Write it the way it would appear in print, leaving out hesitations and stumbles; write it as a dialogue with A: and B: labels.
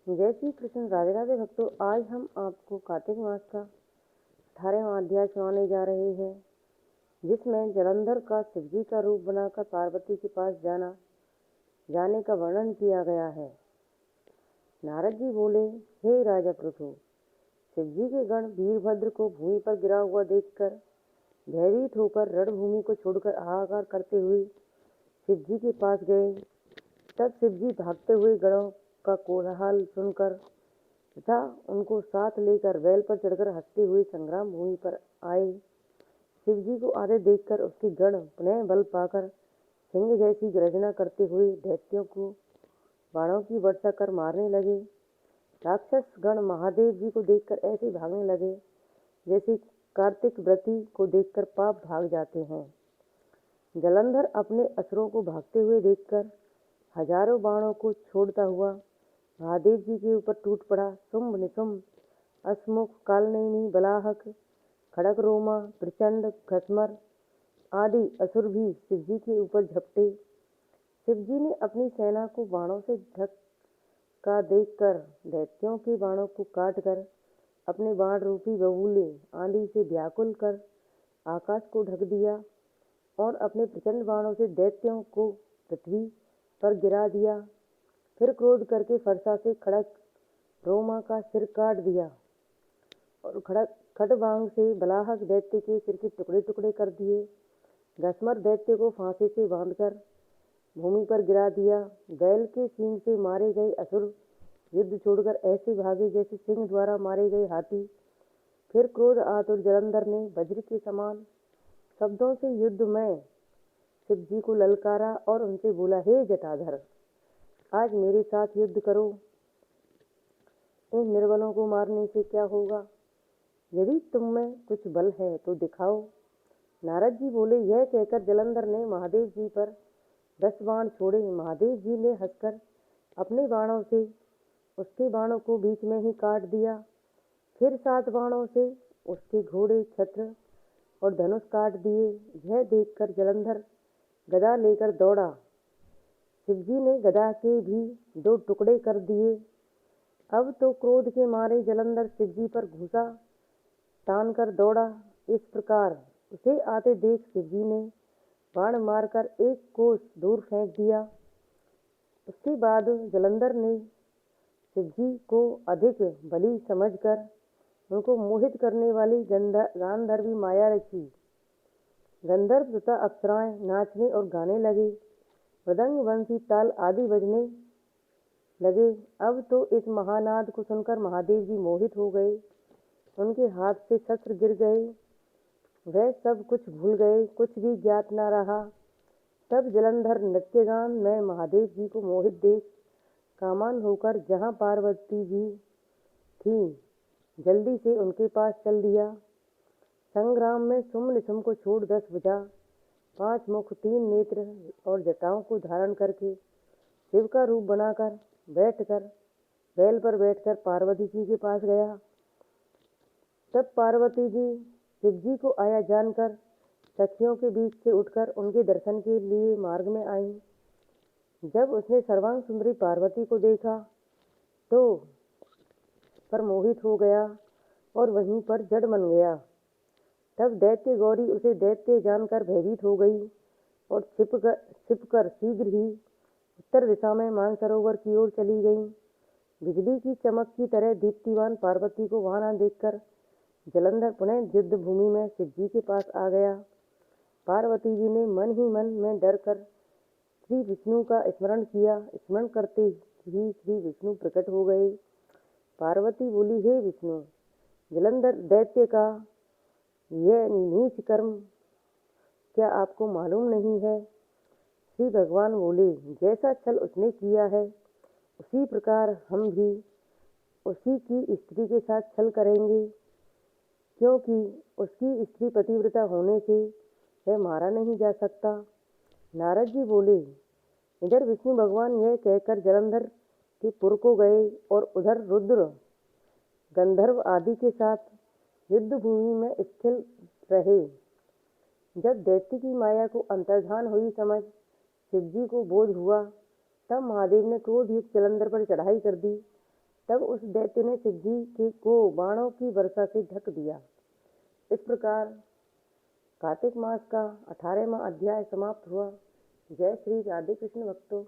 A: जय श्री कृष्ण। राधे राधे भक्तों, आज हम आपको कार्तिक मास का 18वां अध्याय सुनाने जा रहे हैं, जिसमें जलंधर का शिवजी का रूप बनाकर पार्वती के पास जाने का वर्णन किया गया है। नारद जी बोले, हे राजा पृथु, शिवजी के गण वीरभद्र को भूमि पर गिरा हुआ देखकर भयभीत होकर रणभूमि को छोड़कर हाहाकार करते हुए शिवजी के पास गए। तब शिवजी भागते हुए गणों का कोलाहल सुनकर तथा उनको साथ लेकर बैल पर चढ़कर हंसते हुए संग्राम भूमि पर आए। शिवजी को आते देखकर उसके गण पुनः बल पाकर सिंह जैसी गर्जना करते हुए दैत्यों को बाणों की वर्षा कर मारने लगे। राक्षस गण महादेव जी को देखकर ऐसे भागने लगे जैसे कार्तिक व्रती को देखकर पाप भाग जाते हैं। जलंधर अपने असुरों को भागते हुए देखकर हजारों बाणों को छोड़ता हुआ महादेव जी के ऊपर टूट पड़ा। शुंभ निशुंभ, अश्मुख, कालनेमी, बलाहक, खड़ग रोमा, प्रचंड, घसमर आदि असुर भी शिवजी के ऊपर झपटे। शिवजी ने अपनी सेना को बाणों से ढका देखकर दैत्यों के बाणों को काटकर अपने बाण रूपी बबूले आंधी से व्याकुल कर आकाश को ढक दिया और अपने प्रचंड बाणों से दैत्यों को पृथ्वी पर गिरा दिया। फिर क्रोध करके फरसा से खड़ग रोमा का सिर काट दिया और खड़बांग से बलाहक दैत्य के सिर के टुकड़े टुकड़े कर दिए। घसमर दैत्य को फांसी से बांधकर भूमि पर गिरा दिया। बैल के सींग से मारे गए असुर युद्ध छोड़कर ऐसे भागे जैसे सिंह द्वारा मारे गए हाथी। फिर क्रोध आतुर जलंधर ने वज्र के समान शब्दों से युद्ध में शिवजी को ललकारा और उनसे बोला, हे जटाधर, आज मेरे साथ युद्ध करो। इन निर्बलों को मारने से क्या होगा? यदि तुम में कुछ बल है तो दिखाओ। नारद जी बोले, यह कहकर जलंधर ने महादेव जी पर 10 बाण छोड़े। महादेव जी ने हंसकर अपने बाणों से उसके बाणों को बीच में ही काट दिया। फिर 7 बाणों से उसके घोड़े, छत्र और धनुष काट दिए। यह देखकर जलंधर गदा लेकर दौड़ा। शिवजी ने गदा के भी 2 टुकड़े कर दिए। अब तो क्रोध के मारे जलंधर शिवजी पर घुसा तान कर दौड़ा। इस प्रकार उसे आते देख शिवजी ने बाण मारकर 1 कोस दूर फेंक दिया। उसके बाद जलंधर ने शिवजी को अधिक बली समझकर उनको मोहित करने वाली गांधर्वी माया रची। गंधर्व तथा अप्सराएं नाचने और गाने लगे, मृदंग, बंसी, ताल आदि बजने लगे। अब तो इस महानाद को सुनकर महादेव जी मोहित हो गए। उनके हाथ से शस्त्र गिर गए, वह सब कुछ भूल गए, कुछ भी ज्ञात न रहा। तब जलंधर नृत्यगान में महादेव जी को मोहित देख कामान होकर जहाँ पार्वती जी थी जल्दी से उनके पास चल दिया। संग्राम में शुंभ निशुंभ को छोड़ 10 भुजा, 5 मुख, 3 नेत्र और जटाओं को धारण करके शिव का रूप बनाकर बैल पर बैठकर पार्वती जी के पास गया। तब पार्वती जी शिवजी को आया जानकर सखियों के बीच से उठकर उनके दर्शन के लिए मार्ग में आई। जब उसने सर्वांग सुंदरी पार्वती को देखा तो पर मोहित हो गया और वहीं पर जड़ बन गया। तब दैत्य गौरी उसे दैत्य जानकर भयभीत हो गई और छिपकर शीघ्र ही उत्तर दिशा में मानसरोवर की ओर चली गई। बिजली की चमक की तरह दीप्तिवान पार्वती को वहां न देखकर जलंधर पुनः युद्ध भूमि में शिवजी के पास आ गया। पार्वती जी ने मन ही मन में डर कर श्री विष्णु का स्मरण किया। स्मरण करते ही श्री विष्णु प्रकट हो गए। पार्वती बोली, हे विष्णु, जलंधर दैत्य का यह नीच कर्म क्या आपको मालूम नहीं है? श्री भगवान बोले, जैसा छल उसने किया है उसी प्रकार हम भी उसी की स्त्री के साथ छल करेंगे, क्योंकि उसकी स्त्री पतिव्रता होने से वह मारा नहीं जा सकता। नारद जी बोले, इधर विष्णु भगवान यह कहकर जलंधर के पुर को गए और उधर रुद्र, गंधर्व आदि के साथ युद्ध भूमि में स्थिर रहे। जब दैत्य की माया को अंतर्धान हुई समझ शिवजी को बोध हुआ, तब महादेव ने क्रोध युक्त जलंधर पर चढ़ाई कर दी तब उस दैत्य ने शिव जी को बाणों की वर्षा से ढक दिया। इस प्रकार कार्तिक मास का 18वां अध्याय समाप्त हुआ। जय श्री राधे कृष्ण भक्तों।